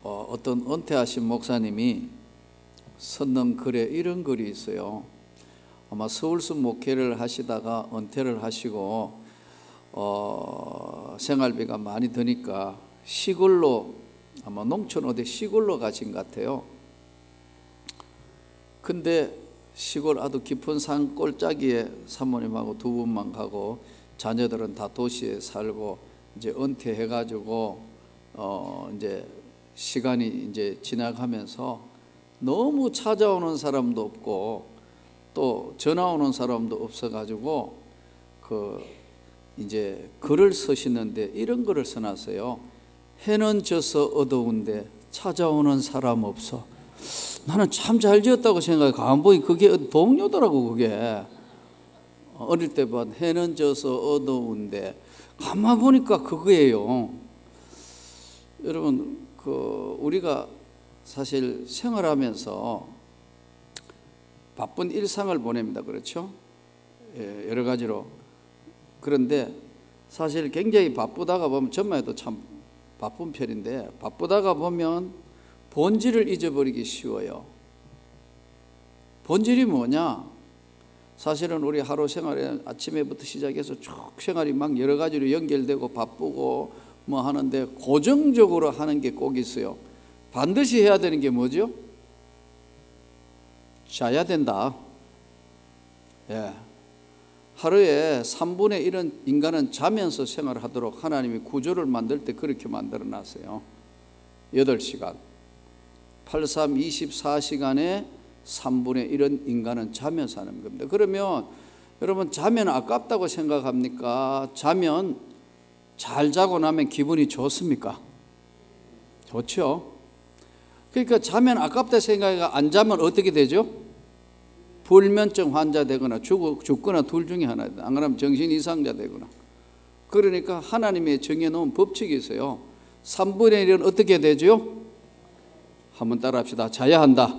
어떤 은퇴하신 목사님이 썼는 글에 이런 글이 있어요. 아마 서울숲 목회를 하시다가 은퇴를 하시고 생활비가 많이 드니까 시골로, 아마 농촌 어디 시골로 가신 것 같아요. 근데 시골 아주 깊은 산 꼴짜기에 사모님하고 두 분만 가고 자녀들은 다 도시에 살고 이제 은퇴해가지고 이제 시간이 이제 지나가면서 너무 찾아오는 사람도 없고 또 전화 오는 사람도 없어가지고 이제 글을 쓰시는데 이런 글을 써놨어요. 해는 져서 어두운데 찾아오는 사람 없어. 나는 참 잘 지었다고 생각해. 가만 보니 그게 동료더라고. 그게 어릴 때 봐, 해는 져서 어두운데, 가만 보니까 그거예요. 여러분, 우리가 사실 생활하면서 바쁜 일상을 보냅니다. 그렇죠? 예, 여러 가지로. 그런데 사실 굉장히 바쁘다가 보면, 저만 해도 참 바쁜 편인데, 바쁘다가 보면 본질을 잊어버리기 쉬워요. 본질이 뭐냐? 사실은 우리 하루 생활에 아침에부터 시작해서 쭉 생활이 막 여러 가지로 연결되고 바쁘고 뭐 하는데, 고정적으로 하는 게 꼭 있어요. 반드시 해야 되는 게 뭐죠? 자야 된다. 예. 하루에 3분의 1은 인간은 자면서 생활하도록 하나님이 구조를 만들 때 그렇게 만들어 놨어요. 8시간. 83, 24시간에 3분의 1은 인간은 자면서 하는 겁니다. 그러면 여러분, 자면 아깝다고 생각합니까? 자면, 잘 자고 나면 기분이 좋습니까? 좋죠. 그러니까 자면 아깝다 생각이, 안 자면 어떻게 되죠? 불면증 환자 되거나 죽거나 둘 중에 하나, 안 그러면 정신 이상자 되거나. 그러니까 하나님의 정해놓은 법칙이 있어요. 3분의 1은 어떻게 되죠? 한번 따라 합시다. 자야 한다.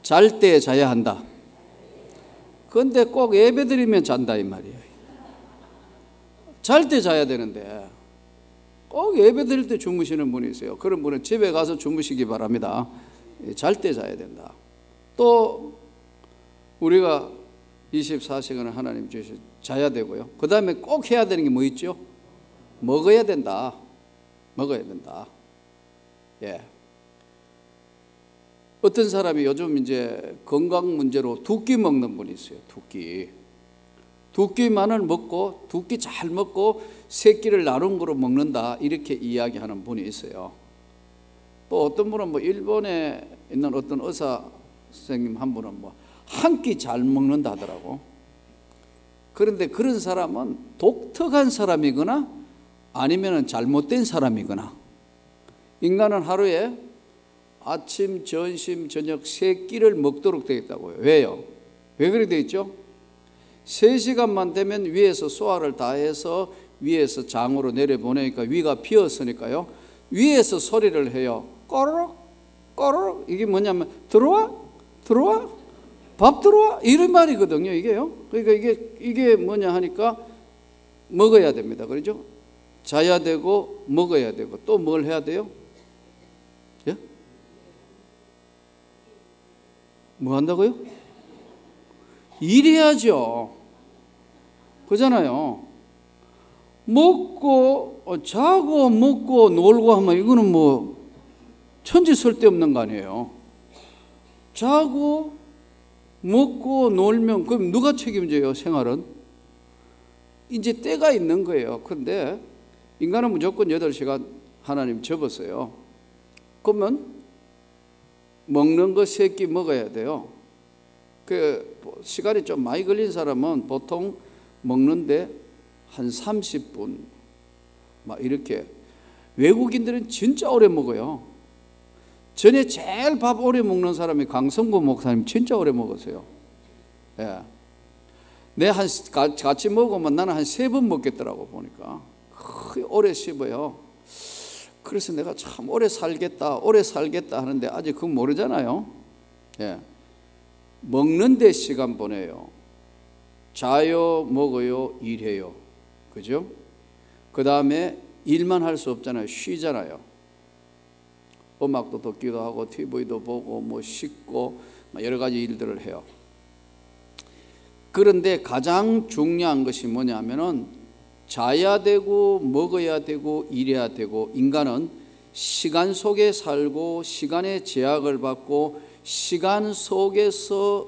잘 때 자야 한다. 그런데 꼭 예배 드리면 잔다 이 말이에요. 잘 때 자야 되는데 꼭 예배 드릴 때 주무시는 분이 있어요. 그런 분은 집에 가서 주무시기 바랍니다. 잘 때 자야 된다. 또 우리가 24시간을 하나님 주셔 자야 되고요. 그 다음에 꼭 해야 되는 게 뭐 있죠? 먹어야 된다. 먹어야 된다. 예. 어떤 사람이 요즘 이제 건강 문제로 두 끼 먹는 분이 있어요. 두 끼만을 먹고, 두 끼 잘 먹고 세 끼를 나눈 거로 먹는다, 이렇게 이야기하는 분이 있어요. 또 어떤 분은 뭐 일본에 있는 어떤 의사 선생님 한 분은 뭐 한 끼 잘 먹는다 하더라고. 그런데 그런 사람은 독특한 사람이거나 아니면 잘못된 사람이거나. 인간은 하루에 아침, 점심, 저녁 세 끼를 먹도록 되어 있다고요. 왜요? 왜 그렇게 되어 있죠? 3시간만 되면 위에서 소화를 다 해서 위에서 장으로 내려보내니까 위가 비었으니까요, 위에서 소리를 해요. 꼬르륵 꼬르륵. 이게 뭐냐면 들어와? 들어와? 밥 들어와? 이런 말이거든요, 이게요. 그러니까 이게 뭐냐 하니까 먹어야 됩니다. 그렇죠? 자야 되고 먹어야 되고 또 뭘 해야 돼요? 예? 뭐 한다고요? 일해야죠. 그잖아요. 먹고 자고 먹고 놀고 하면 이거는 뭐 천지 쓸데없는 거 아니에요. 자고 먹고 놀면 그럼 누가 책임져요? 생활은 이제 때가 있는 거예요. 그런데 인간은 무조건 8시간 하나님 접었어요. 그러면 먹는 거 3끼 먹어야 돼요. 그 시간이 좀 많이 걸린 사람은 보통 먹는데 한 30분 막 이렇게. 외국인들은 진짜 오래 먹어요. 전에 제일 밥 오래 먹는 사람이 강성구 목사님 진짜 오래 먹었어요. 예. 같이 먹으면 나는 한 3번 먹겠더라고. 보니까 오래 씹어요. 그래서 내가 참 오래 살겠다 하는데 아직 그건 모르잖아요. 예. 먹는 데 시간 보내요. 자요, 먹어요, 일해요. 그죠? 그 다음에 일만 할 수 없잖아요. 쉬잖아요. 음악도 듣기도 하고 TV도 보고 뭐 씻고 여러 가지 일들을 해요. 그런데 가장 중요한 것이 뭐냐면은 자야 되고 먹어야 되고 일해야 되고, 인간은 시간 속에 살고 시간의 제약을 받고 시간 속에서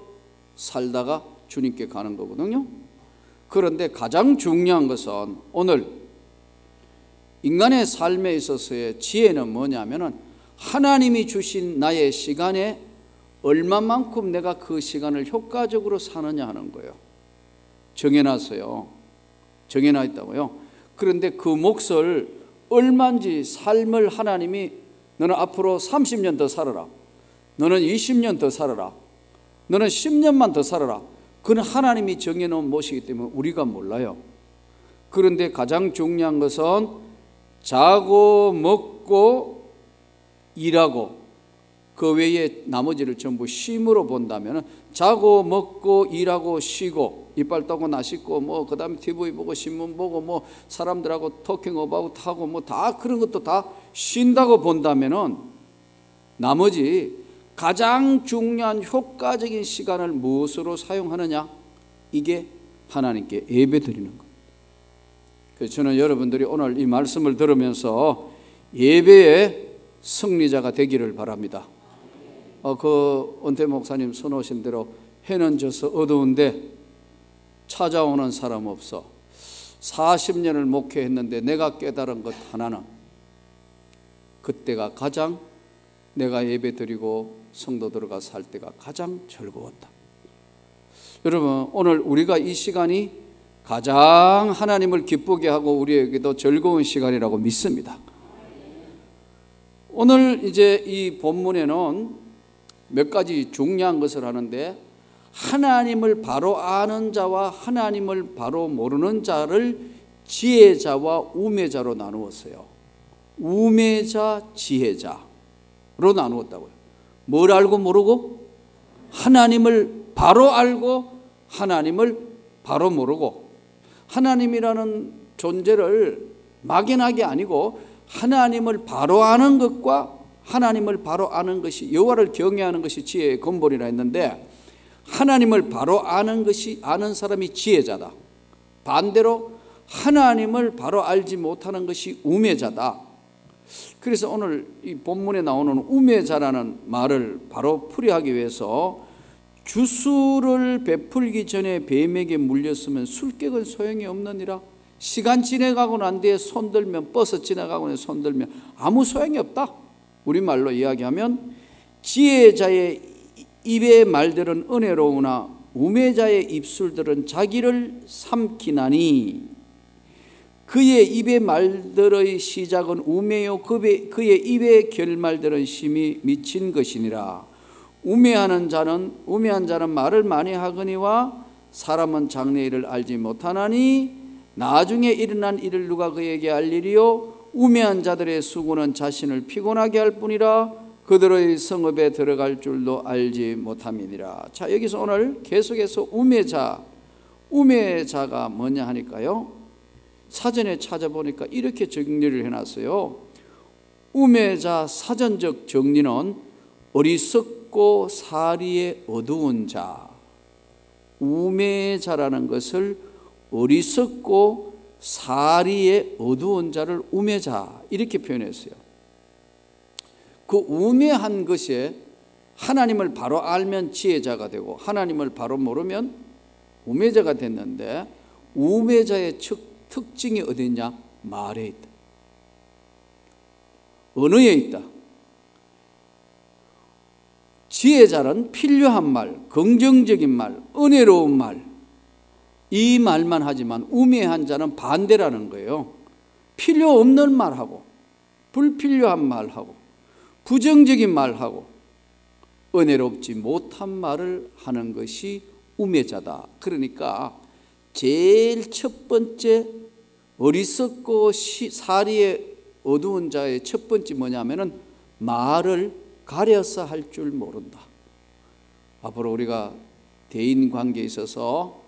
살다가 주님께 가는 거거든요. 그런데 가장 중요한 것은 오늘 인간의 삶에 있어서의 지혜는 뭐냐면은 하나님이 주신 나의 시간에 얼마만큼 내가 그 시간을 효과적으로 사느냐 하는 거예요. 정해놨어요. 정해놔 있다고요. 그런데 그 몫을 얼마인지, 삶을 하나님이 너는 앞으로 30년 더 살아라, 너는 20년 더 살아라, 너는 10년만 더 살아라, 그건 하나님이 정해놓은 몫이기 때문에 우리가 몰라요. 그런데 가장 중요한 것은 자고 먹고 일하고 그 외에 나머지를 전부 쉼으로 본다면, 자고 먹고 일하고 쉬고 이빨 따고 나 씻고 뭐 그다음에 TV 보고 신문 보고 뭐 사람들하고 토킹업하고 타고 뭐 다 그런 것도 다 쉰다고 본다면은, 나머지 가장 중요한 효과적인 시간을 무엇으로 사용하느냐? 이게 하나님께 예배 드리는 것. 그래서 저는 여러분들이 오늘 이 말씀을 들으면서 예배의 승리자가 되기를 바랍니다. 그 은퇴 목사님 선호하신 대로 해는 져서 어두운데 찾아오는 사람 없어. 40년을 목회했는데 내가 깨달은 것 하나는, 그때가 가장 내가 예배 드리고 성도 들어가 살 때가 가장 즐거웠다. 여러분, 오늘 우리가 이 시간이 가장 하나님을 기쁘게 하고 우리에게도 즐거운 시간이라고 믿습니다. 오늘 이제 이 본문에는 몇 가지 중요한 것을 하는데, 하나님을 바로 아는 자와 하나님을 바로 모르는 자를 지혜자와 우매자로 나누었어요. 우매자, 지혜자로 나누었다고요. 뭘 알고 모르고? 하나님을 바로 알고 하나님을 바로 모르고. 하나님이라는 존재를 막연하게 아니고 하나님을 바로 아는 것과 하나님을 바로 아는 것이, 여호와를 경외하는 것이 지혜의 근본이라 했는데, 하나님을 바로 아는 것이, 아는 사람이 지혜자다. 반대로 하나님을 바로 알지 못하는 것이 우매자다. 그래서 오늘 이 본문에 나오는 우매자라는 말을 바로 풀이하기 위해서, 주술을 베풀기 전에 뱀에게 물렸으면 술객은 소용이 없느니라. 시간 지나가고 난 뒤에 손들면, 버스 지나가고 나서 손들면 아무 소용이 없다. 우리말로 이야기하면, 지혜자의 입의 말들은 은혜로우나 우매자의 입술들은 자기를 삼키나니, 그의 입의 말들의 시작은 우매요 그의 입의 결말들은 심히 미친 것이니라. 우매한 자는 말을 많이 하거니와 사람은 장래 일을 알지 못하나니 나중에 일어난 일을 누가 그에게 알리리요. 우매한 자들의 수고는 자신을 피곤하게 할 뿐이라 그들의 성읍에 들어갈 줄도 알지 못함이니라. 자, 여기서 오늘 계속해서 우매자가 뭐냐 하니까요, 사전에 찾아보니까 이렇게 정리를 해놨어요. 우매자 사전적 정리는 어리석고 사리에 어두운 자. 우매자라는 것을 어리석고 사리에 어두운 자를 우매자, 이렇게 표현했어요. 그 우매한 것에 하나님을 바로 알면 지혜자가 되고 하나님을 바로 모르면 우매자가 됐는데, 우매자의 특징이 어디 있냐? 말에 있다. 언어에 있다. 지혜자는 필요한 말, 긍정적인 말, 은혜로운 말, 이 말만 하지만 우매한 자는 반대라는 거예요. 필요 없는 말하고 불필요한 말하고 부정적인 말하고 은혜롭지 못한 말을 하는 것이 우매자다. 그러니까 제일 첫 번째 어리석고 사리에 어두운 자의 첫 번째 뭐냐면은 말을 가려서 할 줄 모른다. 앞으로 우리가 대인 관계에 있어서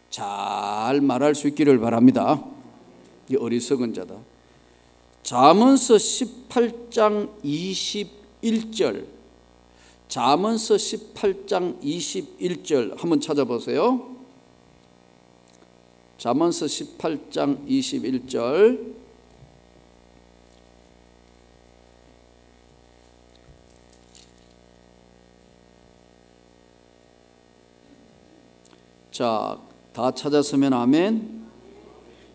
잘 말할 수 있기를 바랍니다. 이 어리석은 자다. 잠언서 18장 21절, 잠언서 18장 21절 한번 찾아보세요. 잠언서 18장 21절. 자, 다 찾았으면 아멘.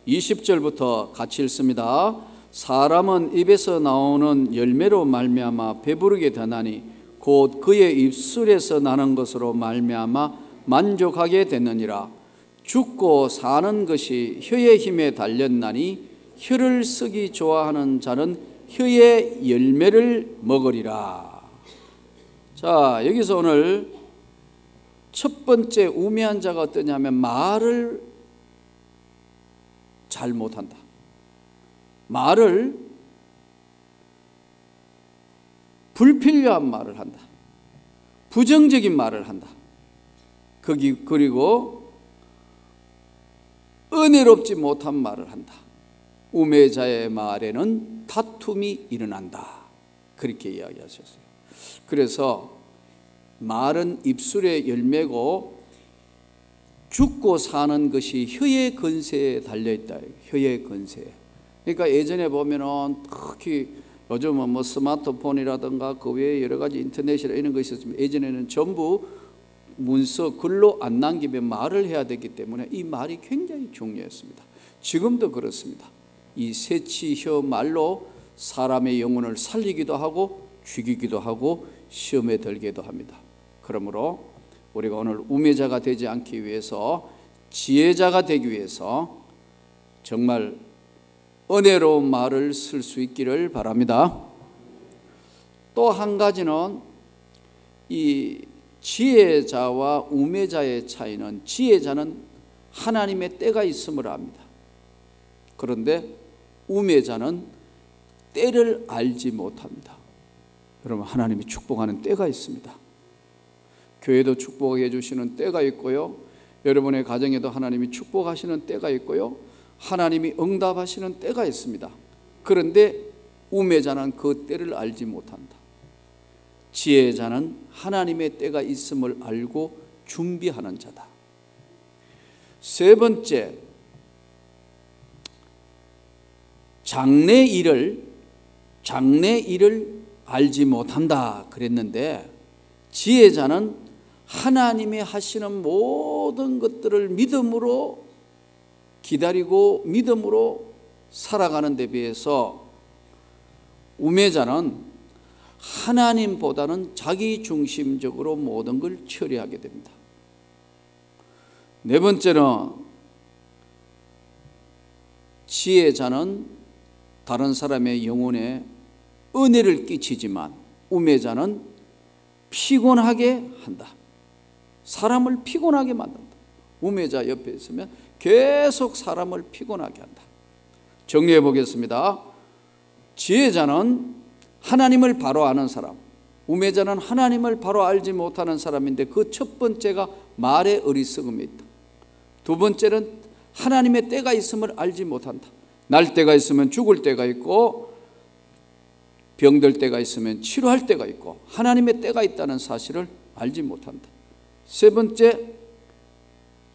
20절부터 같이 읽습니다. 사람은 입에서 나오는 열매로 말미암아 배부르게 되나니 곧 그의 입술에서 나는 것으로 말미암아 만족하게 되느니라. 죽고 사는 것이 혀의 힘에 달렸나니 혀를 쓰기 좋아하는 자는 혀의 열매를 먹으리라. 자, 여기서 오늘 첫 번째 우매한 자가 어떠냐면 말을 잘 못한다. 말을 불필요한 말을 한다. 부정적인 말을 한다. 그리고 은혜롭지 못한 말을 한다. 우매자의 말에는 다툼이 일어난다. 그렇게 이야기하셨어요. 그래서 말은 입술의 열매고 죽고 사는 것이 혀의 건세에 달려있다. 혀의 건세. 그러니까 예전에 보면은 특히 요즘은 뭐 스마트폰이라든가 그 외에 여러 가지 인터넷이나 이런 것이 있었지만 예전에는 전부 문서 글로 안 남기면 말을 해야 되기 때문에 이 말이 굉장히 중요했습니다. 지금도 그렇습니다. 이 새치혀 말로 사람의 영혼을 살리기도 하고 죽이기도 하고 시험에 들게도 합니다. 그러므로 우리가 오늘 우매자가 되지 않기 위해서 지혜자가 되기 위해서 정말 은혜로운 말을 쓸 수 있기를 바랍니다. 또 한 가지는 이 지혜자와 우매자의 차이는 지혜자는 하나님의 때가 있음을 압니다. 그런데 우매자는 때를 알지 못합니다. 여러분, 하나님이 축복하는 때가 있습니다. 교회도 축복해 주시는 때가 있고요, 여러분의 가정에도 하나님이 축복하시는 때가 있고요, 하나님이 응답하시는 때가 있습니다. 그런데 우매자는 그 때를 알지 못한다. 지혜자는 하나님의 때가 있음을 알고 준비하는 자다. 세 번째, 장래 일을 알지 못한다 그랬는데, 지혜자는 하나님이 하시는 모든 것들을 믿음으로 기다리고 믿음으로 살아가는 데 비해서 우매자는 하나님보다는 자기 중심적으로 모든 걸 처리하게 됩니다. 네 번째는 지혜자는 다른 사람의 영혼에 은혜를 끼치지만 우매자는 피곤하게 한다. 사람을 피곤하게 만든다. 우매자 옆에 있으면 계속 사람을 피곤하게 한다. 정리해 보겠습니다. 지혜자는 하나님을 바로 아는 사람, 우매자는 하나님을 바로 알지 못하는 사람인데 그 첫 번째가 말의 어리석음이 있다. 두 번째는 하나님의 때가 있음을 알지 못한다. 날 때가 있으면 죽을 때가 있고 병들 때가 있으면 치료할 때가 있고 하나님의 때가 있다는 사실을 알지 못한다. 세 번째,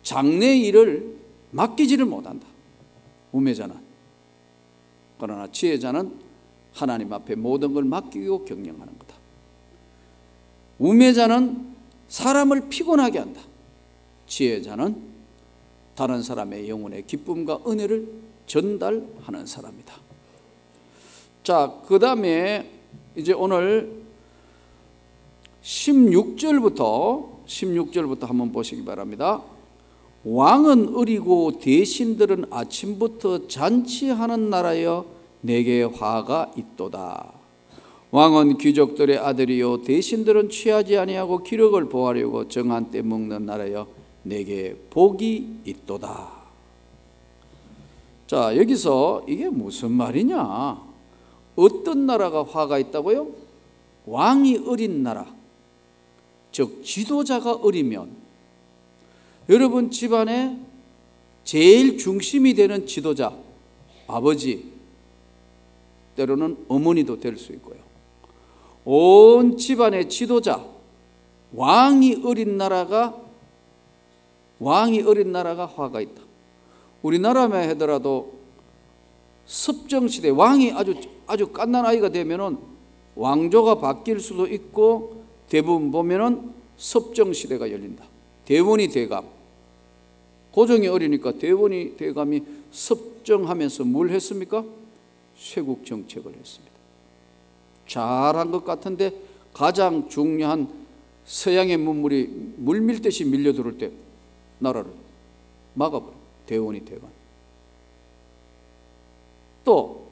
장래 일을 맡기지를 못한다. 우매자는. 그러나 지혜자는 하나님 앞에 모든 걸 맡기고 경영하는 거다. 우매자는 사람을 피곤하게 한다. 지혜자는 다른 사람의 영혼의 기쁨과 은혜를 전달하는 사람이다. 자, 그 다음에 이제 오늘 16절부터 한번 보시기 바랍니다. 왕은 어리고 대신들은 아침부터 잔치하는 나라여 내게 화가 있도다. 왕은 귀족들의 아들이요 대신들은 취하지 아니하고 기력을 보하려고 정한 때 먹는 나라여 내게 복이 있도다. 자, 여기서 이게 무슨 말이냐? 어떤 나라가 화가 있다고요? 왕이 어린 나라, 즉 지도자가 어리면, 여러분 집안에 제일 중심이 되는 지도자, 아버지, 때로는 어머니도 될 수 있고요. 온 집안의 지도자, 왕이 어린 나라가 화가 있다. 우리나라만 하더라도 섭정시대 왕이 아주 갓난 아이가 되면은 왕조가 바뀔 수도 있고, 대부분 보면은 섭정시대가 열린다. 대원이 대감, 고종이 어리니까 대원이 대감이 섭정하면서 뭘 했습니까? 쇄국 정책을 했습니다. 잘한 것 같은데 가장 중요한 서양의 문물이 물밀듯이 밀려들을 때 나라를 막아버려. 대원이 대감. 또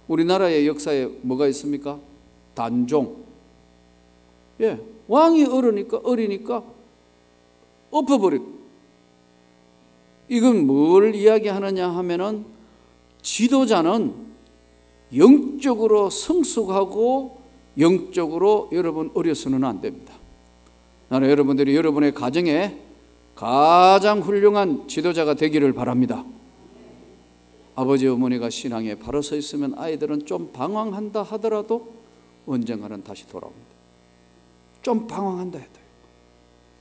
우리나라의 역사에 뭐가 있습니까? 단종. 왕이 어리니까 엎어버리고. 이건 뭘 이야기하느냐 하면은 지도자는 영적으로 성숙하고 영적으로 여러분 어려서는 안 됩니다. 나는 여러분들이 여러분의 가정에 가장 훌륭한 지도자가 되기를 바랍니다. 아버지 어머니가 신앙에 바로 서 있으면 아이들은 좀 방황한다 하더라도 언젠가는 다시 돌아옵니다. 좀 방황한다 해도요.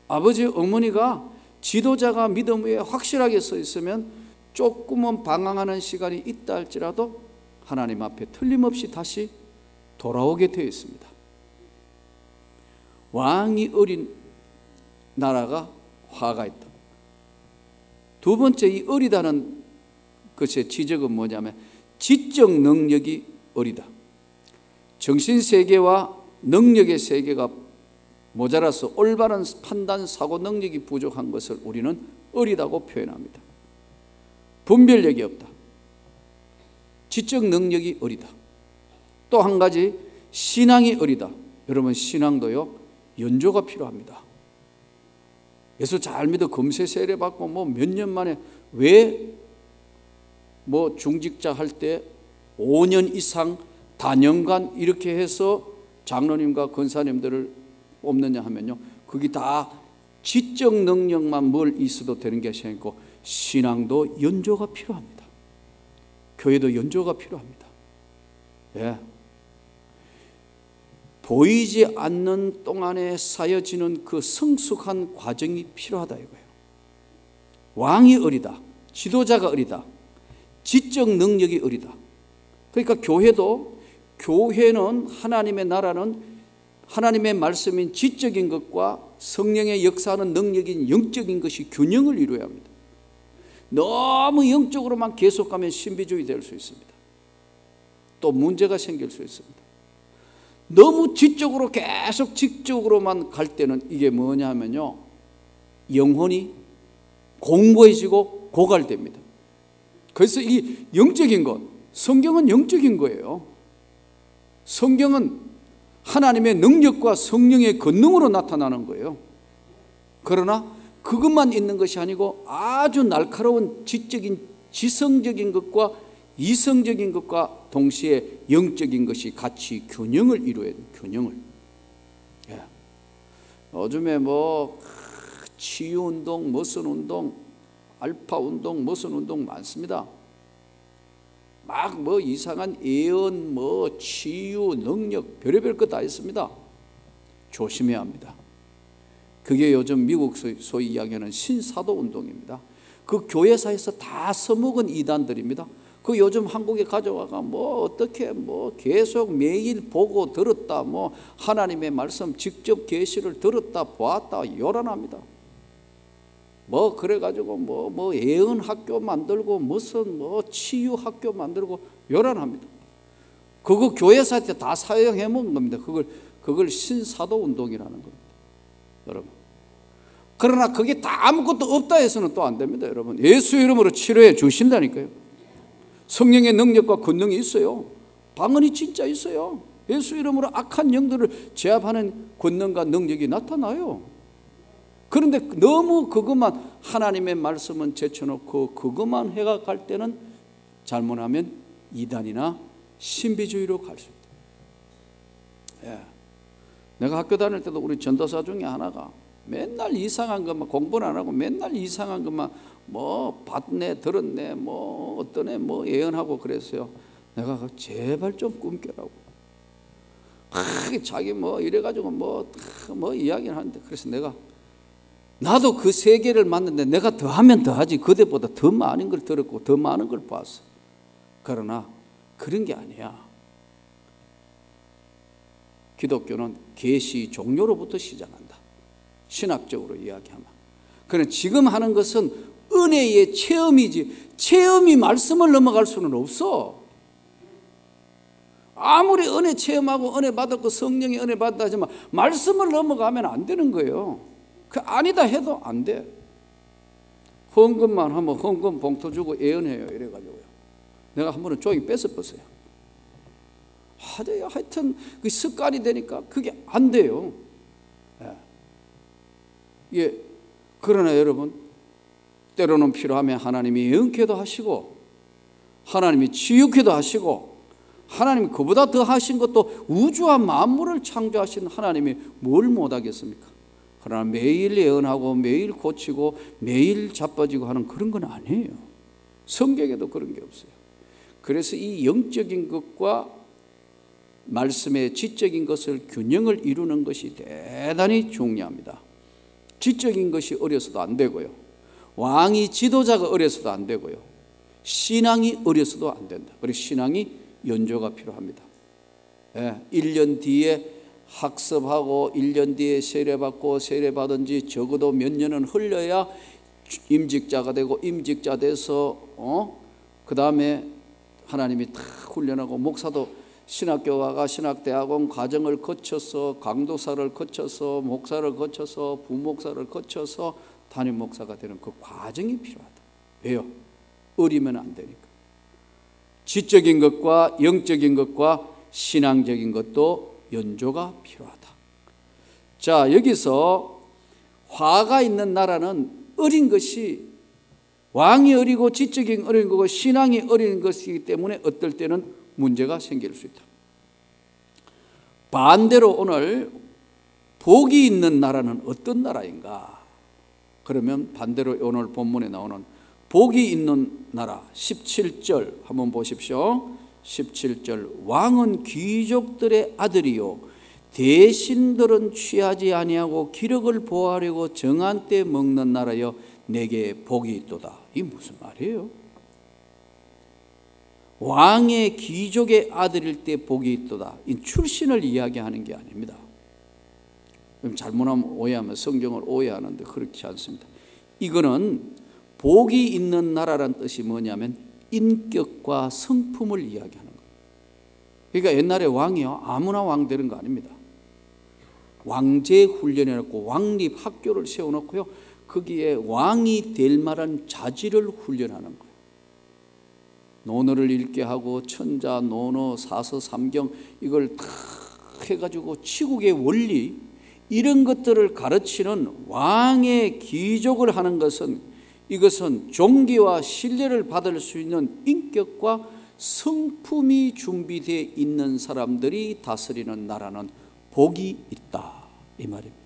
아버지 어머니가 지도자가 믿음 위에 확실하게 서 있으면 조금은 방황하는 시간이 있다 할지라도 하나님 앞에 틀림없이 다시 돌아오게 되어 있습니다. 왕이 어린 나라가 화가 있다. 두 번째, 이 어리다는 것의 지적은 뭐냐면 지적 능력이 어리다. 정신세계와 능력의 세계가 모자라서 올바른 판단, 사고 능력이 부족한 것을 우리는 어리다고 표현합니다. 분별력이 없다. 지적 능력이 어리다. 또 한 가지, 신앙이 어리다. 여러분, 신앙도요, 연조가 필요합니다. 예수 잘 믿어 금세 세례 받고 몇 년 만에, 왜 중직자 할 때 5년 이상 단연간 이렇게 해서 장로님과 권사님들을 뽑느냐 하면요, 그게 다 지적 능력만 뭘 있어도 되는 것이 아니고 신앙도 연조가 필요합니다. 교회도 연조가 필요합니다. 보이지 않는 동안에 쌓여지는 그 성숙한 과정이 필요하다 이거예요. 왕이 어리다, 지도자가 어리다, 지적 능력이 어리다. 그러니까 교회는 하나님의 나라는 하나님의 말씀인 지적인 것과 성령의 역사하는 능력인 영적인 것이 균형을 이루어야 합니다. 너무 영적으로만 계속 가면 신비주의 될 수 있습니다. 또 문제가 생길 수 있습니다. 너무 지적으로 계속 지적으로만 갈 때는 이게 뭐냐 하면요, 영혼이 공고해지고 고갈됩니다. 그래서 이 영적인 것, 성경은 영적인 거예요. 성경은 하나님의 능력과 성령의 권능으로 나타나는 거예요. 그러나 그것만 있는 것이 아니고 아주 날카로운 지적인 지성적인 것과 이성적인 것과 동시에 영적인 것이 같이 균형을 이루어야 돼요. 균형을. 요즘에 치유운동, 무슨 운동, 알파 운동, 무슨 운동 많습니다. 막 이상한 예언, 치유, 능력, 별의별 것 다 있습니다. 조심해야 합니다. 그게 요즘 미국 소위 이야기하는 신사도 운동입니다. 그 교회사에서 다 써먹은 이단들입니다. 그 요즘 한국에 가져와가 어떻게 계속 매일 보고 들었다, 하나님의 말씀 직접 계시를 들었다 보았다 요란합니다. 그래가지고 예언 학교 만들고 무슨 치유 학교 만들고 요란합니다. 그거 교회사한테 다 사용해 먹은 겁니다. 그걸 신사도 운동이라는 겁니다, 여러분. 그러나 그게 다 아무것도 없다 해서는 또 안 됩니다, 여러분. 예수 이름으로 치료해 주신다니까요. 성령의 능력과 권능이 있어요. 방언이 진짜 있어요. 예수 이름으로 악한 영들을 제압하는 권능과 능력이 나타나요. 그런데 너무 그것만, 하나님의 말씀은 제쳐놓고 그것만 해가 갈 때는 잘못하면 이단이나 신비주의로 갈 수 있다. 내가 학교 다닐 때도 우리 전도사 중에 하나가 맨날 이상한 것만, 공부는 안 하고 맨날 이상한 것만 받네, 들었네, 어떠네, 예언하고 그랬어요. 내가 제발 좀 꿈깨라고. 자기 뭐 이래가지고 뭐 이야기를 하는데, 그래서 나도 그 세계를 만났는데 내가 더 하면 더 하지, 그대보다 더 많은 걸 들었고 더 많은 걸 봤어. 그러나 그런 게 아니야. 기독교는 계시 종료로부터 시작한다, 신학적으로 이야기하면. 그러나 지금 하는 것은 은혜의 체험이지, 체험이 말씀을 넘어갈 수는 없어. 아무리 은혜 체험하고 은혜 받았고 성령의 은혜 받았다 하지만 말씀을 넘어가면 안 되는 거예요. 그 아니다 해도 안 돼. 헌금만 하면 헌금 봉투 주고 예언해요, 이래가지고요. 내가 한 번은 종이 뺏어봤어요. 하여튼 그 습관이 되니까 그게 안 돼요. 예. 그러나 여러분, 때로는 필요하면 하나님이 예언케도 하시고 하나님이 치유케도 하시고, 하나님이 그보다 더 하신 것도 우주와 만물을 창조하신 하나님이 뭘 못하겠습니까? 그러나 매일 예언하고 매일 고치고 매일 자빠지고 하는 그런 건 아니에요. 성경에도 그런 게 없어요. 그래서 이 영적인 것과 말씀의 지적인 것을 균형을 이루는 것이 대단히 중요합니다. 지적인 것이 어려서도 안 되고요, 왕이 지도자가 어려서도 안 되고요, 신앙이 어려서도 안 된다. 그리고 신앙이 연조가 필요합니다. 1년 뒤에 학습하고 1년 뒤에 세례받고 세례받은 지 적어도 몇 년은 흘려야 임직자가 되고, 임직자 돼서 그 다음에 하나님이 다 훈련하고, 목사도 신학교가가 신학대학원 과정을 거쳐서 강도사를 거쳐서 목사를 거쳐서 부목사를 거쳐서 담임 목사가 되는 그 과정이 필요하다. 왜요? 어리면 안 되니까. 지적인 것과 영적인 것과 신앙적인 것도 연조가 필요하다. 자, 여기서 화가 있는 나라는 어린 것이, 왕이 어리고 지적인 어린 거고 신앙이 어린 것이기 때문에 어떨 때는 문제가 생길 수 있다. 반대로 오늘 복이 있는 나라는 어떤 나라인가? 그러면 반대로 오늘 본문에 나오는 복이 있는 나라 17절 한번 보십시오. 17절, 왕은 귀족들의 아들이요 대신들은 취하지 아니하고 기력을 보호하려고 정한 때 먹는 나라여 내게 복이 있도다. 이게 무슨 말이에요? 왕의 귀족의 아들일 때 복이 있도다, 이 출신을 이야기하는 게 아닙니다. 잘못하면 오해하면 성경을 오해하는데 그렇지 않습니다. 이거는 복이 있는 나라란 뜻이 뭐냐면 인격과 성품을 이야기하는 거예요. 그러니까 옛날에 왕이요 아무나 왕 되는 거 아닙니다. 왕제 훈련해놓고 왕립 학교를 세워놓고요, 거기에 왕이 될 만한 자질을 훈련하는 거예요. 논어를 읽게 하고 천자, 논어, 사서, 삼경 이걸 다 해가지고 치국의 원리 이런 것들을 가르치는 왕의 귀족을 하는 것은, 이것은 존귀와 신뢰를 받을 수 있는 인격과 성품이 준비되어 있는 사람들이 다스리는 나라는 복이 있다, 이 말입니다.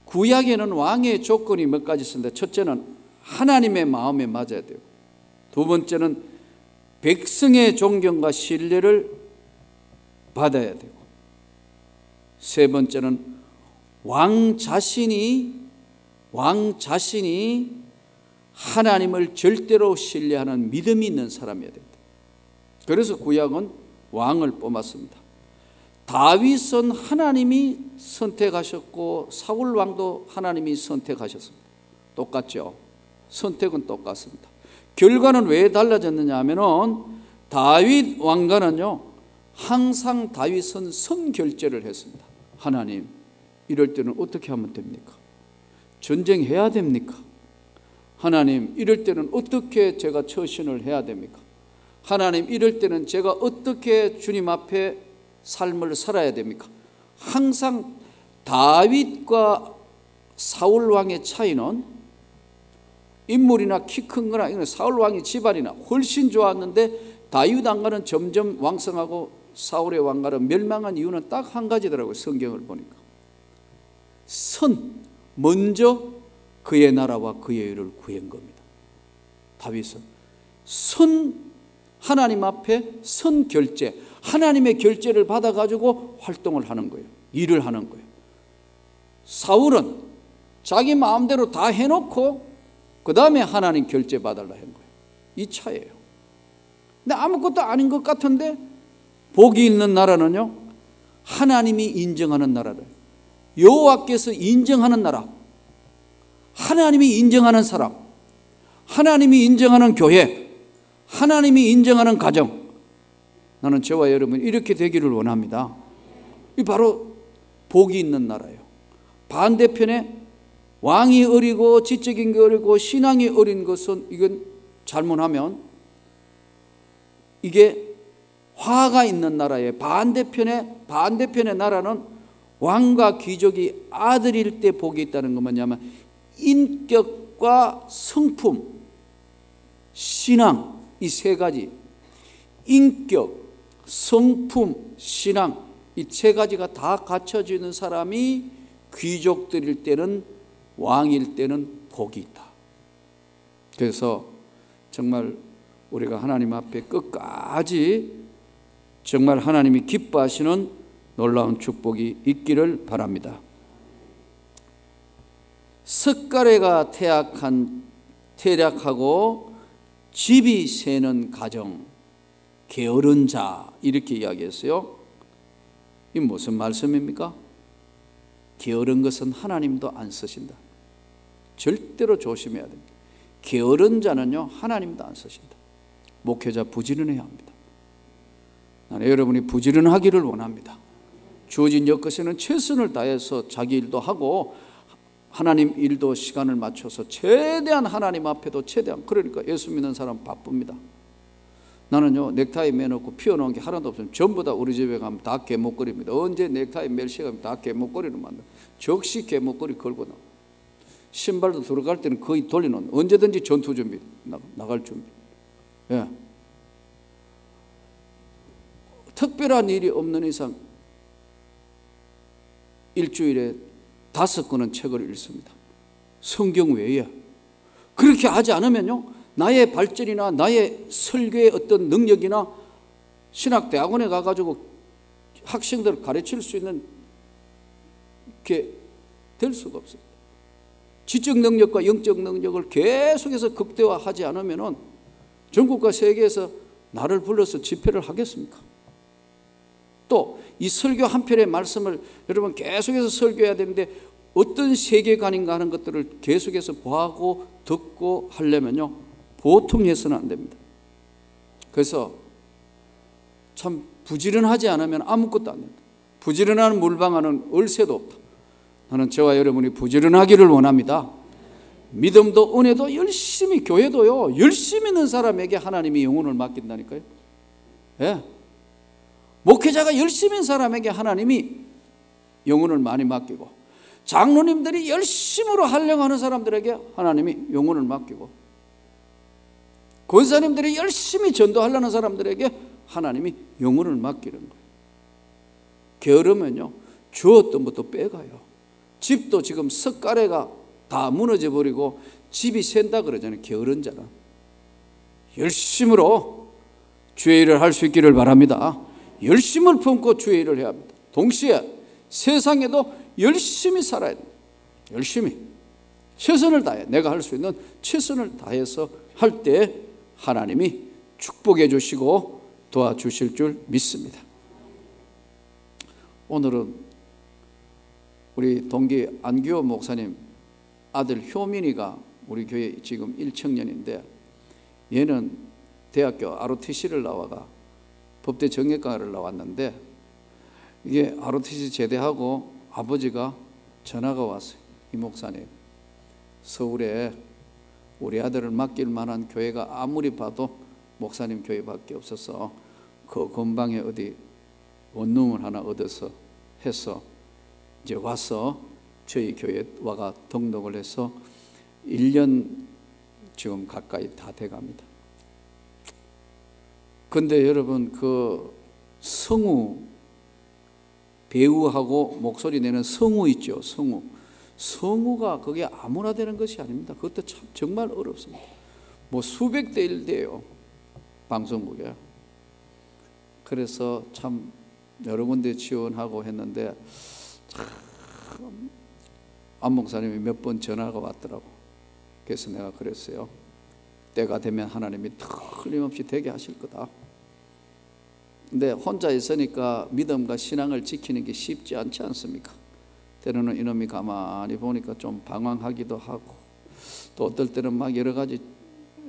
구약에는 왕의 조건이 몇 가지 있습니다. 첫째는 하나님의 마음에 맞아야 되고, 두 번째는 백성의 존경과 신뢰를 받아야 되고, 세 번째는 왕 자신이 하나님을 절대로 신뢰하는 믿음이 있는 사람이어야 된다. 그래서 구약은 왕을 뽑았습니다. 다윗은 하나님이 선택하셨고 사울 왕도 하나님이 선택하셨습니다. 똑같죠? 선택은 똑같습니다. 결과는 왜 달라졌느냐 하면은 다윗 왕가는요 항상 다윗은 선결제를 했습니다. 하나님, 이럴 때는 어떻게 하면 됩니까? 전쟁해야 됩니까? 하나님, 이럴 때는 어떻게 제가 처신을 해야 됩니까? 하나님, 이럴 때는 제가 어떻게 주님 앞에 삶을 살아야 됩니까? 항상 다윗과 사울 왕의 차이는 인물이나 키 큰 거나 이건 사울 왕의 집안이나 훨씬 좋았는데 다윗 왕가는 점점 왕성하고 사울의 왕가는 멸망한 이유는 딱 한 가지더라고요. 성경을 보니까 먼저 그의 나라와 그의 의를 구한 겁니다. 다윗은 하나님 앞에 선 결제, 하나님의 결제를 받아가지고 활동을 하는 거예요. 일을 하는 거예요. 사울은 자기 마음대로 다 해놓고 그 다음에 하나님 결제 받으려 한 거예요. 이 차이예요. 근데 아무것도 아닌 것 같은데 복이 있는 나라는요, 하나님이 인정하는 나라를, 여호와께서 인정하는 나라, 하나님이 인정하는 사람, 하나님이 인정하는 교회, 하나님이 인정하는 가정. 나는 저와 여러분 이렇게 되기를 원합니다. 이 바로 복이 있는 나라예요. 반대편에 왕이 어리고 지적인 게 어리고 신앙이 어린 것은, 이건 잘못하면 이게 화가 있는 나라의 반대편의 나라는 왕과 귀족이 아들일 때 복이 있다는 건 뭐냐면, 인격과 성품, 신앙, 이 세 가지, 인격, 성품, 신앙, 이 세 가지가 다 갖춰져 있는 사람이 귀족들일 때는, 왕일 때는 복이 있다. 그래서 정말 우리가 하나님 앞에 끝까지 정말 하나님이 기뻐하시는 놀라운 축복이 있기를 바랍니다. 석가래가 퇴락하고 집이 새는 가정, 게으른 자, 이렇게 이야기했어요. 이 무슨 말씀입니까? 게으른 것은 하나님도 안 쓰신다. 절대로 조심해야 됩니다. 게으른 자는요, 하나님도 안 쓰신다. 목회자 부지런해야 합니다. 나는 여러분이 부지런하기를 원합니다. 주어진 여것에는 최선을 다해서 자기 일도 하고 하나님 일도 시간을 맞춰서 최대한 하나님 앞에도 최대한, 그러니까 예수 믿는 사람 바쁩니다. 나는요, 넥타이 매놓고 피워놓은 게 하나도 없으면 전부 다 우리 집에 가면 다 개목걸이입니다. 언제 넥타이 멜 시간이면 다 개목걸이를 만들어. 적시 개목걸이 걸고 나와. 신발도 들어갈 때는 거의 돌려놓는, 언제든지 전투 준비, 나갈 준비. 예. 특별한 일이 없는 이상 일주일에 5권은 책을 읽습니다. 성경 외에. 그렇게 하지 않으면요, 나의 발전이나 나의 설교의 어떤 능력이나 신학대학원에 가가지고 학생들을 가르칠 수 있는 게 될 수가 없습니다. 지적 능력과 영적 능력을 계속해서 극대화하지 않으면 전국과 세계에서 나를 불러서 집회를 하겠습니까? 또 이 설교 한 편의 말씀을 여러분 계속해서 설교해야 되는데 어떤 세계관인가 하는 것들을 계속해서 보고 듣고 하려면요, 보통 해서는 안 됩니다. 그래서 참 부지런하지 않으면 아무것도 안 됩니다. 부지런한 물방아는 얼새도 없다. 나는 저와 여러분이 부지런하기를 원합니다. 믿음도 은혜도 열심히, 교회도요, 열심히 있는 사람에게 하나님이 영혼을 맡긴다니까요. 예. 목회자가 열심히 있는 사람에게 하나님이 영혼을 많이 맡기고, 장로님들이 열심으로 하려고 하는 사람들에게 하나님이 영혼을 맡기고, 권사님들이 열심히 전도하려는 사람들에게 하나님이 영혼을 맡기는 거예요. 게으르면요, 주었던 것도 빼가요. 집도 지금 석가래가 다 무너져 버리고 집이 샌다 그러잖아요. 게으른 자는. 열심으로 주의 일을 할 수 있기를 바랍니다. 열심을 품고 주의 일을 해야 합니다. 동시에 세상에도 열심히 살아야 됩니다. 열심히 최선을 다해, 내가 할 수 있는 최선을 다해서 할 때 하나님이 축복해 주시고 도와주실 줄 믿습니다. 오늘은 우리 동기 안규호 목사님 아들 효민이가 우리 교회 지금 1청년인데, 얘는 대학교 ROTC를 나와가 법대 정예과를 나왔는데, 이게 ROTC 제대하고 아버지가 전화가 왔어요. 이 목사님, 서울에 우리 아들을 맡길 만한 교회가 아무리 봐도 목사님 교회밖에 없어서 그 근방에 어디 원룸을 하나 얻어서 해서 이제 와서 저희 교회에 와가 등록을 해서 1년 지금 가까이 다 돼갑니다. 근데 여러분, 그 성우, 배우하고 목소리 내는 성우 있죠. 성우가 그게 아무나 되는 것이 아닙니다. 그것도 참 정말 어렵습니다. 뭐 수백 대 1대요. 방송국에. 그래서 참 여러 군데 지원하고 했는데 참 안 목사님이 몇 번 전화가 왔더라고. 그래서 내가 그랬어요. 때가 되면 하나님이 틀림없이 되게 하실 거다. 근데 혼자 있으니까 믿음과 신앙을 지키는 게 쉽지 않지 않습니까? 때로는 이놈이 가만히 보니까 좀 방황하기도 하고, 또 어떨 때는 막 여러 가지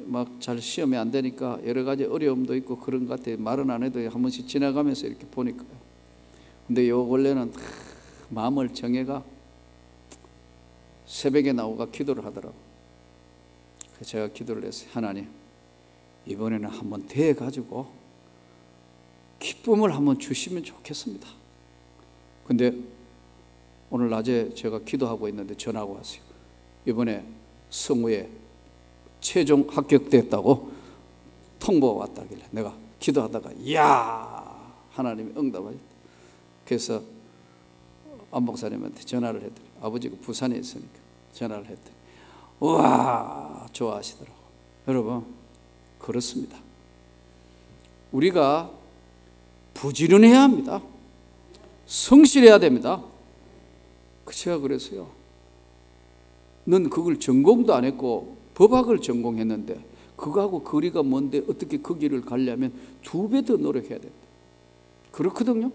막 잘 시험이 안 되니까 여러 가지 어려움도 있고 그런 것 같아요. 말은 안 해도 한 번씩 지나가면서 이렇게 보니까요. 근데 요 원래는 마음을 정해가 새벽에 나오가 기도를 하더라고. 그래서 제가 기도를 했어요. 하나님, 이번에는 한번 대해가지고 기쁨을 한번 주시면 좋겠습니다. 근데 오늘 낮에 제가 기도하고 있는데 전화가 왔어요. 이번에 성우에 최종 합격됐다고 통보가 왔다길래 내가 기도하다가 이야, 하나님이 응답하셨다. 그래서 안 목사님한테 전화를 했더니, 아버지가 부산에 있으니까 전화를 했더니 우와 좋아하시더라고. 여러분, 그렇습니다. 우리가 부지런해야 합니다. 성실해야 됩니다. 제가 그랬어요. 넌 그걸 전공도 안 했고 법학을 전공했는데 그거하고 거리가 먼데 어떻게 그 길을 가려면 2배 더 노력해야 된다. 그렇거든요.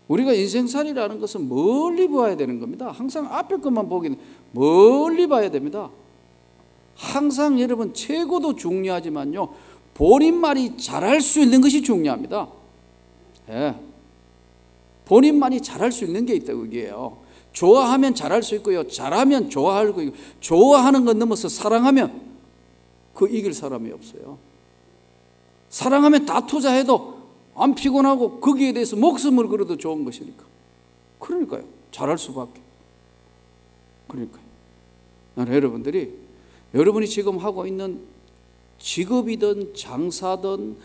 우리가 인생살이라는 것은 멀리 봐야 되는 겁니다. 항상 앞에 것만 보기는 멀리 봐야 됩니다. 항상 여러분, 최고도 중요하지만요, 본인만이 잘할 수 있는 것이 중요합니다. 예. 본인만이 잘할 수 있는 게 있다, 그게요. 좋아하면 잘할 수 있고요, 잘하면 좋아할 거고, 좋아하는 것 넘어서 사랑하면 그 이길 사람이 없어요. 사랑하면 다 투자해도 안 피곤하고 거기에 대해서 목숨을 걸어도 좋은 것이니까. 그러니까요, 잘할 수밖에. 그러니까요, 나는 여러분이 지금 하고 있는 직업이든 장사든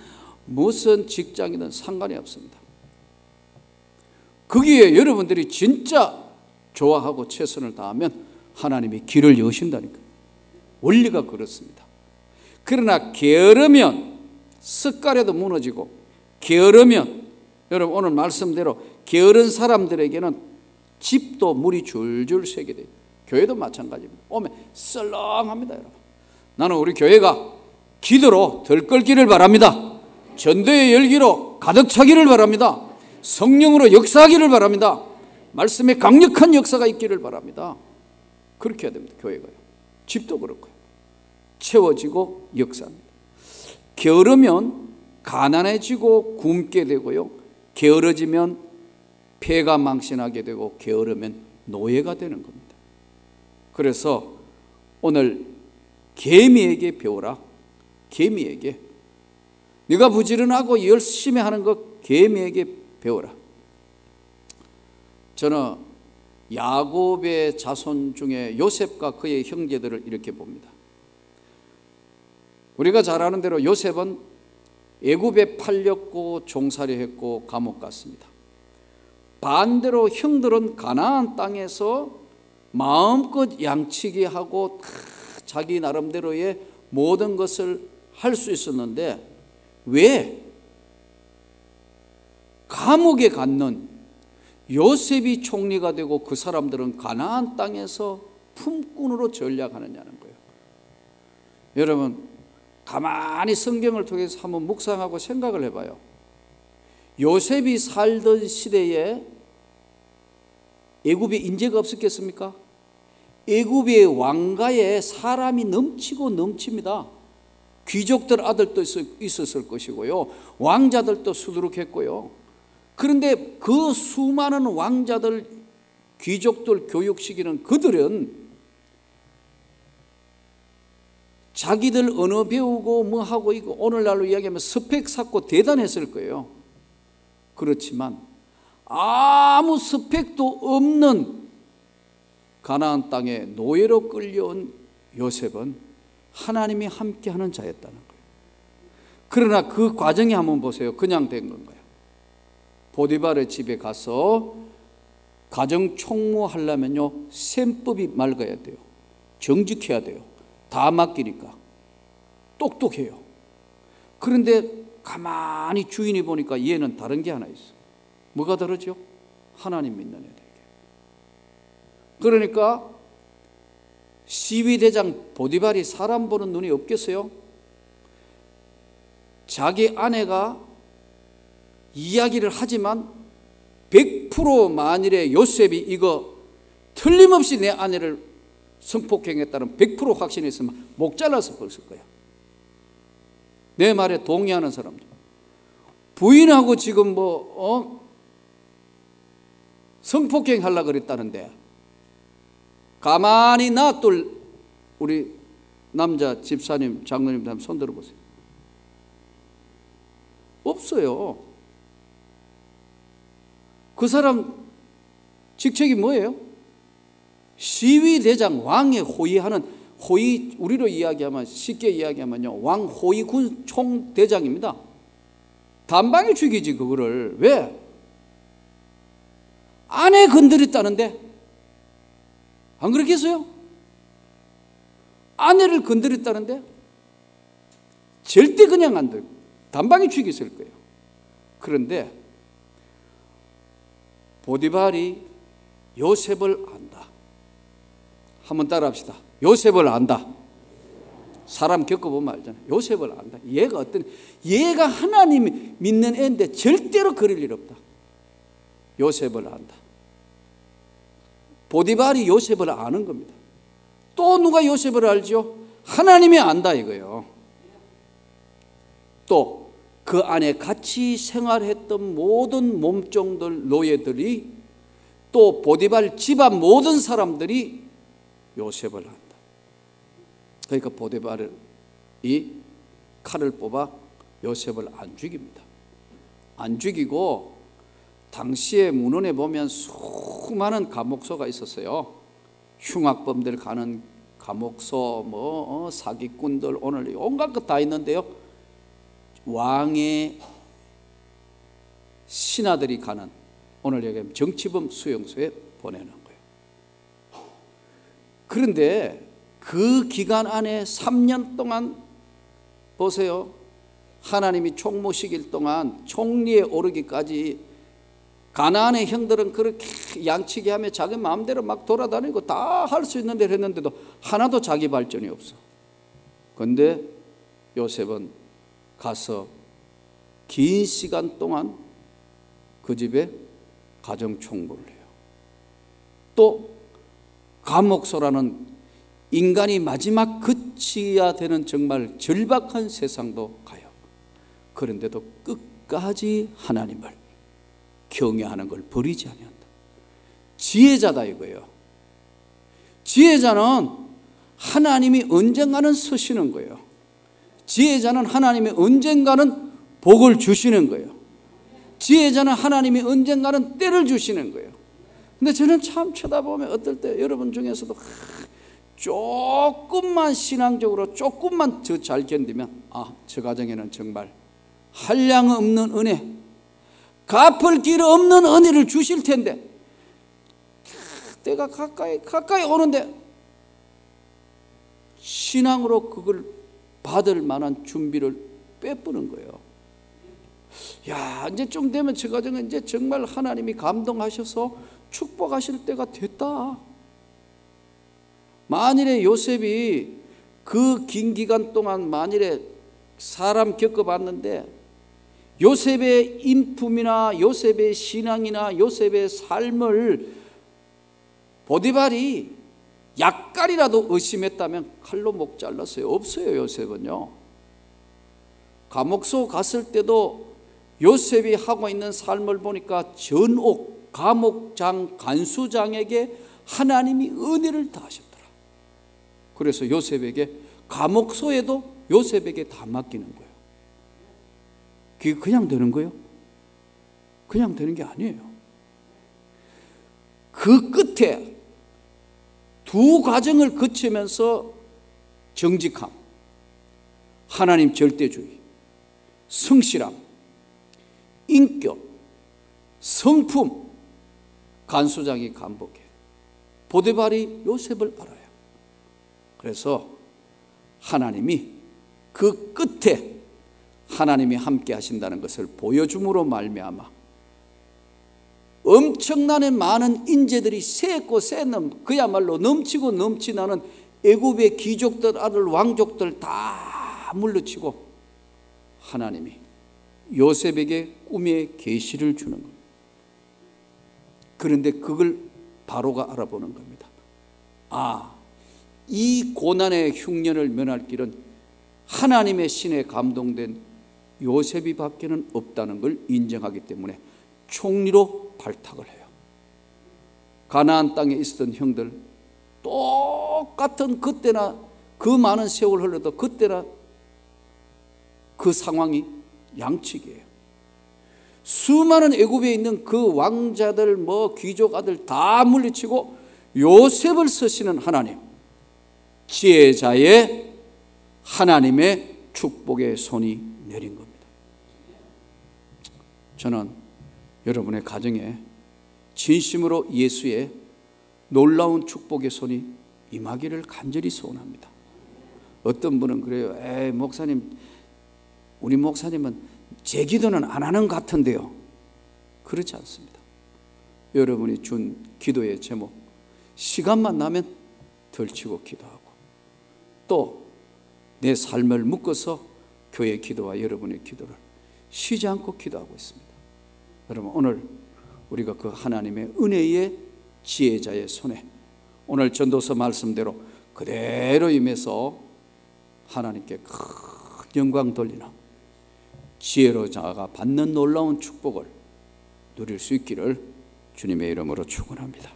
무슨 직장이든 상관이 없습니다. 거기에 여러분들이 진짜 좋아하고 최선을 다하면 하나님이 길을 여신다니까요. 원리가 그렇습니다. 그러나 게으르면 습관에도 무너지고, 게으르면 여러분 오늘 말씀대로 게으른 사람들에게는 집도 물이 줄줄 새게 돼요. 교회도 마찬가지입니다. 오면 썰렁합니다. 여러분, 나는 우리 교회가 기도로 들끓기를 바랍니다. 전도의 열기로 가득 차기를 바랍니다. 성령으로 역사하기를 바랍니다. 말씀에 강력한 역사가 있기를 바랍니다. 그렇게 해야 됩니다. 교회가요. 집도 그렇고요. 채워지고 역사합니다. 게으르면 가난해지고 굶게 되고요, 게으러지면 폐가 망신하게 되고, 게으르면 노예가 되는 겁니다. 그래서 오늘 개미에게 배우라. 개미에게, 네가 부지런하고 열심히 하는 것 개미에게 배우라. 저는 야곱의 자손 중에 요셉과 그의 형제들을 이렇게 봅니다. 우리가 잘 아는 대로 요셉은 애굽에 팔렸고 종살이 했고 감옥 갔습니다. 반대로 형들은 가나안 땅에서 마음껏 양치기 하고 자기 나름대로의 모든 것을 할 수 있었는데, 왜 감옥에 갔는 요셉이 총리가 되고 그 사람들은 가나안 땅에서 품꾼으로 전략하느냐는 거예요. 여러분, 가만히 성경을 통해서 한번 묵상하고 생각을 해봐요. 요셉이 살던 시대에 애굽에 인재가 없었겠습니까? 애굽의 왕가에 사람이 넘치고 넘칩니다. 귀족들 아들도 있었을 것이고요, 왕자들도 수두룩했고요. 그런데 그 수많은 왕자들, 귀족들 교육시키는 그들은 자기들 언어 배우고 뭐 하고 있고, 오늘날로 이야기하면 스펙 쌓고 대단했을 거예요. 그렇지만 아무 스펙도 없는 가나안 땅에 노예로 끌려온 요셉은 하나님이 함께하는 자였다는 거예요. 그러나 그 과정이 한번 보세요. 그냥 된 건가요? 보디발의 집에 가서 가정 총무하려면요, 셈법이 맑아야 돼요. 정직해야 돼요. 다 맡기니까 똑똑해요. 그런데 가만히 주인이 보니까 얘는 다른 게 하나 있어. 뭐가 다르죠? 하나님 믿는 애들에게. 그러니까 시위대장 보디발이 사람 보는 눈이 없겠어요? 자기 아내가 이야기를 하지만 100% 만일에 요셉이 이거 틀림없이 내 아내를 성폭행했다는 100% 확신했으면 목 잘라서 벌을 거야. 내 말에 동의하는 사람들. 부인하고 지금 성폭행 하려고 그랬다는데 가만히 놔둘 우리 남자 집사님, 장로님들 한번 손 들어보세요. 없어요. 그 사람 직책이 뭐예요? 시위대장, 왕의 호위하는, 호위, 우리로 이야기하면, 쉽게 이야기하면요, 왕 호위군 총대장입니다. 단방에 죽이지 그거를. 왜? 아내 건드렸다는데 안 그렇겠어요? 아내를 건드렸다는데 절대 그냥 안 돼. 단방에 죽였을 거예요. 그런데 보디발이 요셉을 안다. 한번 따라합시다. 요셉을 안다. 사람 겪어보면 알잖아요. 요셉을 안다. 얘가 하나님 믿는 애인데 절대로 그럴 일 없다. 요셉을 안다. 보디발이 요셉을 아는 겁니다. 또 누가 요셉을 알죠? 하나님이 안다 이거예요. 또 그 안에 같이 생활했던 모든 몸종들, 노예들이, 또 보디발 집안 모든 사람들이 요셉을 안다. 그러니까 보디발이 칼을 뽑아 요셉을 안 죽입니다. 안 죽이고, 당시에 문헌에 보면 수많은 감옥소가 있었어요. 흉악범들 가는 감옥소, 사기꾼들, 오늘 온갖 것 다 있는데요. 왕의 신하들이 가는, 오늘 얘기하면 정치범 수용소에 보내는 거예요. 그런데 그 기간 안에 3년 동안 보세요. 하나님이 총무시길 동안 총리에 오르기까지 가나안의 형들은 그렇게 양치기 하며 자기 마음대로 막 돌아다니고 다 할 수 있는 대로 했는데도 하나도 자기 발전이 없어. 그런데 요셉은 가서 긴 시간 동안 그 집에 가정총무를 해요. 또 감옥소라는 인간이 마지막 그치야 되는 정말 절박한 세상도 가요. 그런데도 끝까지 하나님을 경외하는 걸 버리지 아니한다. 지혜자다 이거예요. 지혜자는 하나님이 언젠가는 서시는 거예요. 지혜자는 하나님이 언젠가는 복을 주시는 거예요. 지혜자는 하나님이 언젠가는 때를 주시는 거예요. 근데 저는 참 쳐다보면 어떨 때 여러분 중에서도 조금만 신앙적으로 조금만 더 잘 견디면 저 가정에는 정말 한량없는 은혜, 갚을 길 없는 은혜를 주실 텐데 때가 가까이 오는데 신앙으로 그걸 받을 만한 준비를 빼뿌는 거예요. 야, 이제 좀 되면 저 가정은 이제 정말 하나님이 감동하셔서 축복하실 때가 됐다. 만일에 요셉이 그 긴 기간 동안 만일에 사람 겪어봤는데 요셉의 인품이나 요셉의 신앙이나 요셉의 삶을 보디발이 약간이라도 의심했다면 칼로 목 잘랐어요. 없어요. 요셉은요. 감옥소 갔을 때도 요셉이 하고 있는 삶을 보니까 전옥, 감옥장, 간수장에게 하나님이 은혜를 다하셨더라. 그래서 요셉에게 감옥소에도 요셉에게 다 맡기는 거예요. 그게 그냥 되는 거예요? 그냥 되는 게 아니에요. 그 끝에 두 과정을 거치면서 정직함, 하나님 절대주의, 성실함, 인격, 성품, 간수장이 간복해. 보디발이 요셉을 알아요. 그래서 하나님이 그 끝에 하나님이 함께 하신다는 것을 보여줌으로 말미암아 엄청나는 많은 인재들이 새고 새넘 그야말로 넘치고 넘치나는 애굽의 귀족들 아들 왕족들 다 물리치고 하나님이 요셉에게 꿈의 계시를 주는 겁니다. 그런데 그걸 바로가 알아보는 겁니다. 이 고난의 흉년을 면할 길은 하나님의 신에 감동된 요셉이 밖에는 없다는 걸 인정하기 때문에 총리로 발탁을 해요. 가나안 땅에 있었던 형들 똑같은 그때나 그 많은 세월 흘러도 그때나 그 상황이 양측이에요. 수많은 애굽에 있는 그 왕자들 귀족 아들 다 물리치고 요셉을 쓰시는 하나님, 지혜자의 하나님의 축복의 손이 내린 겁니다. 저는 여러분의 가정에 진심으로 예수의 놀라운 축복의 손이 임하기를 간절히 소원합니다. 어떤 분은 그래요. 목사님, 우리 목사님은 제 기도는 안 하는 것 같은데요. 그렇지 않습니다. 여러분이 준 기도의 제목, 시간만 나면 덜치고 기도하고 또 내 삶을 묶어서 교회 기도와 여러분의 기도를 쉬지 않고 기도하고 있습니다. 여러분, 오늘 우리가 그 하나님의 은혜의 지혜자의 손에 오늘 전도서 말씀대로 그대로 임해서 하나님께 큰 영광 돌리는 지혜로 자가 받는 놀라운 축복을 누릴 수 있기를 주님의 이름으로 축원합니다.